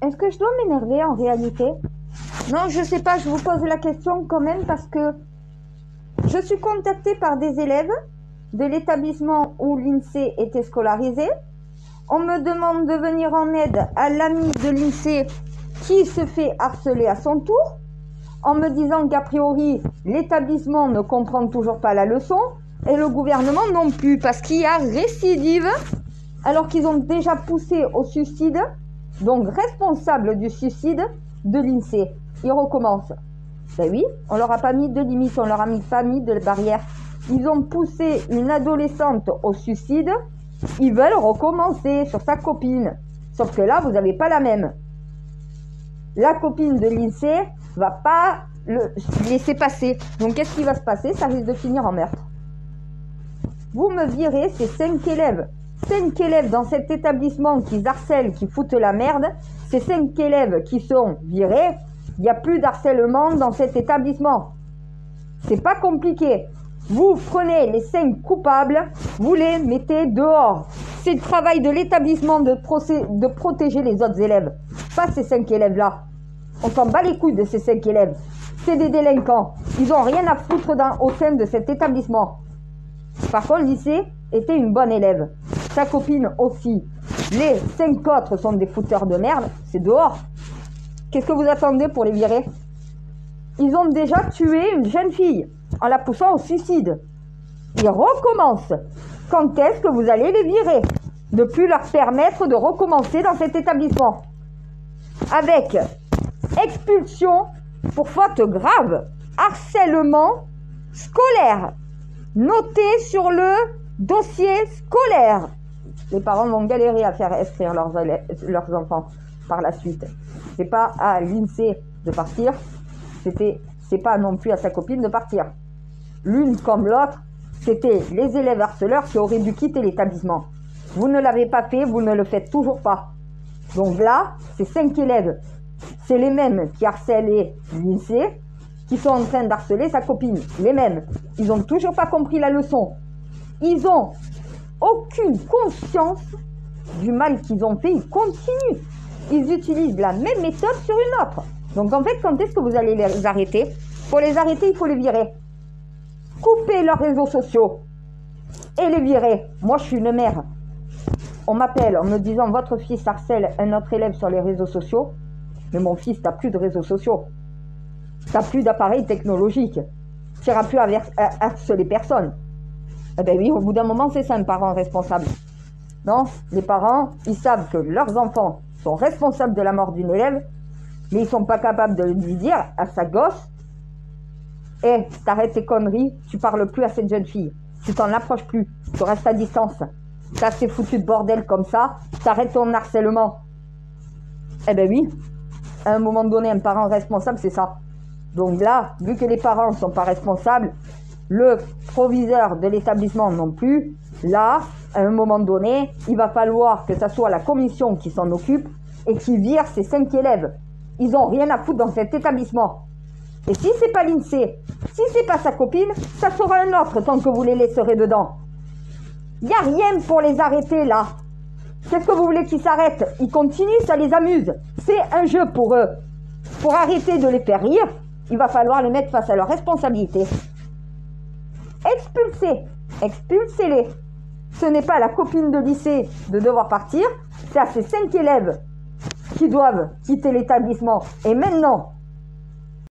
Est-ce que je dois m'énerver en réalité? Non, je sais pas, je vous pose la question quand même parce que je suis contactée par des élèves de l'établissement où l'INSEE était scolarisé. On me demande de venir en aide à l'ami de l'INSEE qui se fait harceler à son tour, en me disant qu'a priori, l'établissement ne comprend toujours pas la leçon et le gouvernement non plus, parce qu'il y a récidive, alors qu'ils ont déjà poussé au suicide, donc responsable du suicide de l'INSEE. Ils recommencent. Ben oui, on leur a pas mis de limite, on leur a pas mis de barrière. Ils ont poussé une adolescente au suicide, ils veulent recommencer sur sa copine. Sauf que là, vous n'avez pas la même. La copine de l'INSEE va pas le laisser passer. Donc qu'est-ce qui va se passer? Ça risque de finir en meurtre. Vous me virez ces 5 élèves. 5 élèves dans cet établissement qui harcèlent, qui foutent la merde. Ces 5 élèves qui sont virés, il n'y a plus d'harcèlement dans cet établissement. C'est pas compliqué. Vous prenez les 5 coupables, vous les mettez dehors. C'est le travail de l'établissement de protéger les autres élèves. Pas ces 5 élèves-là. On s'en bat les couilles de ces 5 élèves. C'est des délinquants. Ils n'ont rien à foutre au sein de cet établissement. Par contre, le lycée était une bonne élève. Sa copine aussi. Les 5 autres sont des fouteurs de merde. C'est dehors. Qu'est-ce que vous attendez pour les virer? Ils ont déjà tué une jeune fille en la poussant au suicide. Ils recommencent. Quand est-ce que vous allez les virer? Ne plus leur permettre de recommencer dans cet établissement. Avec expulsion pour faute grave, harcèlement scolaire, noté sur le dossier scolaire. Les parents vont galérer à faire inscrire leurs enfants par la suite. C'est pas à l'INSEE de partir, c'est pas non plus à sa copine de partir. L'une comme l'autre, c'était les élèves harceleurs qui auraient dû quitter l'établissement. Vous ne l'avez pas fait, vous ne le faites toujours pas. Donc là, ces 5 élèves, c'est les mêmes qui harcèlent l'INSEE, qui sont en train d'harceler sa copine. Les mêmes. Ils n'ont toujours pas compris la leçon. Ils ont aucune conscience du mal qu'ils ont fait. Ils continuent. Ils utilisent la même méthode sur une autre. Donc en fait, quand est-ce que vous allez les arrêter? Pour les arrêter, il faut les virer. Couper leurs réseaux sociaux et les virer. Moi, je suis une mère. On m'appelle en me disant votre fils harcèle un autre élève sur les réseaux sociaux. Mais mon fils, t'as plus de réseaux sociaux. T'as plus d'appareils technologiques. Tu n'iras plus à harceler personne. Eh bien oui, au bout d'un moment, c'est ça un parent responsable. Non, les parents, ils savent que leurs enfants sont responsables de la mort d'une élève, mais ils sont pas capables de lui dire à sa gosse, hey, t'arrêtes tes conneries, tu parles plus à cette jeune fille, tu t'en approches plus, tu restes à distance. T'as assez foutu de bordel comme ça, t'arrêtes ton harcèlement. Eh ben oui, à un moment donné, un parent responsable, c'est ça. Donc là, vu que les parents ne sont pas responsables, le proviseur de l'établissement non plus, là, à un moment donné, il va falloir que ça soit la commission qui s'en occupe et qui vire ces 5 élèves. Ils n'ont rien à foutre dans cet établissement. Et si c'est pas l'INSEE, si c'est pas sa copine, ça sera un autre tant que vous les laisserez dedans. Il n'y a rien pour les arrêter là. Qu'est-ce que vous voulez qu'ils s'arrêtent? Ils continuent, ça les amuse. C'est un jeu pour eux. Pour arrêter de les faire rire, il va falloir les mettre face à leurs responsabilités. Expulsez-les. Ce n'est pas à la copine de lycée de devoir partir, c'est à ces 5 élèves qui doivent quitter l'établissement. Et maintenant,